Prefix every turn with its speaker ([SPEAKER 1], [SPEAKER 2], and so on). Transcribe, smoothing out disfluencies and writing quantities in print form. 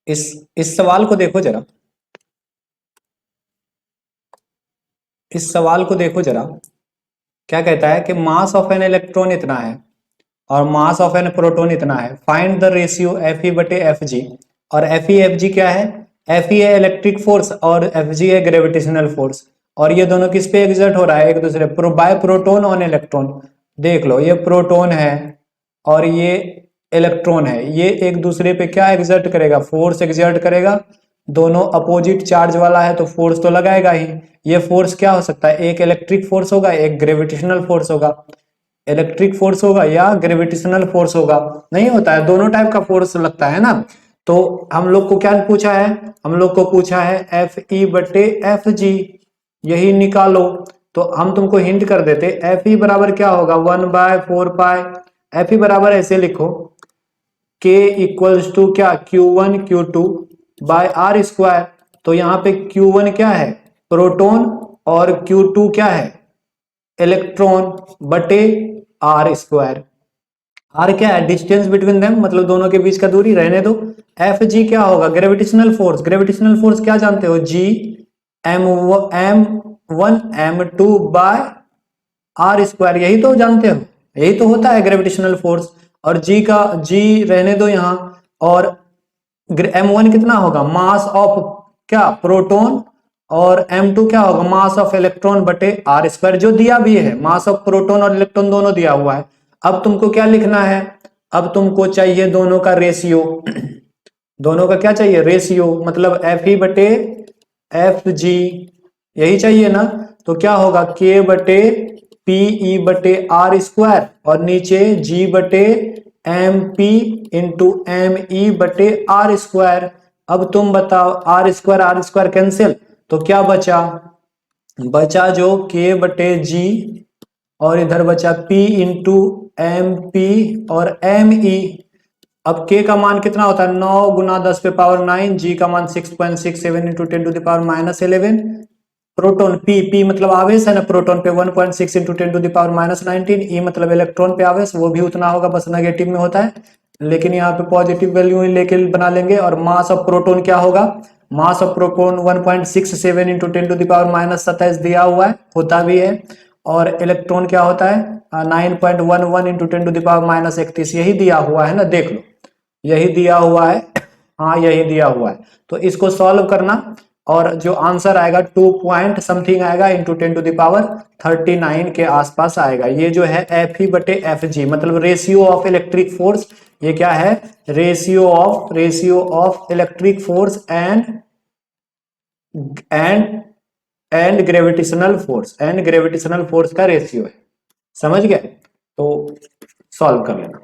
[SPEAKER 1] इस सवाल को देखो जरा, इस सवाल को देखो जरा। क्या कहता है कि मास ऑफ एन इलेक्ट्रॉन इतना है और मास ऑफ एन प्रोटॉन इतना है, find the ratio F E बटे एफ जी। और एफ ई एफ जी क्या है? एफ ई है इलेक्ट्रिक फोर्स और एफ जी है ग्रेविटेशनल फोर्स। और ये दोनों किस पे एग्जर्ट हो रहा है? एक दूसरे बाय प्रोटोन ऑन इलेक्ट्रॉन। देख लो, ये प्रोटोन है और ये इलेक्ट्रॉन है, ये एक दूसरे पे क्या एग्जर्ट करेगा? फोर्स एग्जर्ट करेगा। दोनों अपोजिट चार्ज वाला है तो फोर्स तो लगाएगा ही। ये फोर्स क्या हो सकता है? एक इलेक्ट्रिक फोर्स होगा, एक ग्रेविटेशनल फोर्स होगा। इलेक्ट्रिक फोर्स होगा या ग्रेविटेशनल फोर्स होगा, नहीं होता है, दोनों टाइप का फोर्स लगता है ना। तो हम लोग को क्या पूछा है? हम लोग को पूछा है एफ ई बटे एफ जी, यही निकालो। तो हम तुमको हिंट कर देते, एफ ई बराबर क्या होगा? 1/4 पाई। एफ ई बराबर ऐसे लिखो, के इक्वल्स टू क्या? Q1 Q2 bye are square. तो यहाँ पे Q1 क्या है? प्रोटॉन, और Q2 क्या है? इलेक्ट्रॉन, बटे आर स्क्वायर। आर क्या है? डिस्टेंस बिटवीन देम, मतलब दोनों के बीच का दूरी, रहने दो। एफ जी क्या होगा? Gravitational force. ग्रेविटेशनल फोर्स क्या जानते हो? जी M1 M2 bye are square, यही तो जानते हो, यही तो होता है ग्रेविटेशनल फोर्स। और जी का जी रहने दो यहां। और M1 कितना होगा? मास ऑफ क्या? प्रोटॉन। और M2 क्या होगा? मास ऑफ इलेक्ट्रॉन बटे आर स्क्वायर, जो दिया भी है, मास ऑफ प्रोटॉन और इलेक्ट्रॉन दोनों दिया हुआ है। अब तुमको क्या लिखना है? अब तुमको चाहिए दोनों का रेशियो। दोनों का क्या चाहिए? रेशियो, मतलब एफ ई बटे एफ जी, यही चाहिए ना। तो क्या होगा? के बटे पी ई बटे आर स्क्वायर, और नीचे जी बटे M P into M E बटे आर स्क्वायर। अब तुम बताओ, आर स्क्वायर कैंसिल, तो क्या बचा? बचा जो के बटे जी, और इधर बचा P इंटू एम पी और एम ई। अब K का मान कितना होता है? 9 गुना 10 पे पावर 9। G का मान 6.67 into 10 to the power -11। Proton P मतलब आवेश है ना, प्रोटॉन पे 1.6 into 10 to the power -19। E मतलब इलेक्ट्रॉन पे आवेश, वो भी उतना होगा, बस नेगेटिव में होता है, लेकिन यहाँ पे पॉजिटिव वैल्यू ही लेके बना लेंगे। और मास ऑफ प्रोटॉन क्या होगा? Mass of proton 1.67 into 10 to the power -27 दिया हुआ है, होता भी है। और इलेक्ट्रॉन क्या होता है? 9.11 इंटू 10 टू द पावर -31, यही दिया हुआ है ना, देख लो, यही दिया हुआ है। हाँ, यही दिया हुआ है। तो इसको सॉल्व करना, और जो आंसर आएगा 2 पॉइंट समथिंग आएगा इंटू 10 टू द पावर 39 के आसपास आएगा। ये जो है एफ ई बटे एफ जी, मतलब रेशियो ऑफ इलेक्ट्रिक फोर्स। ये क्या है? Ratio of electric force and and gravitational force का रेशियो है। समझ गए? तो सॉल्व कर लेना।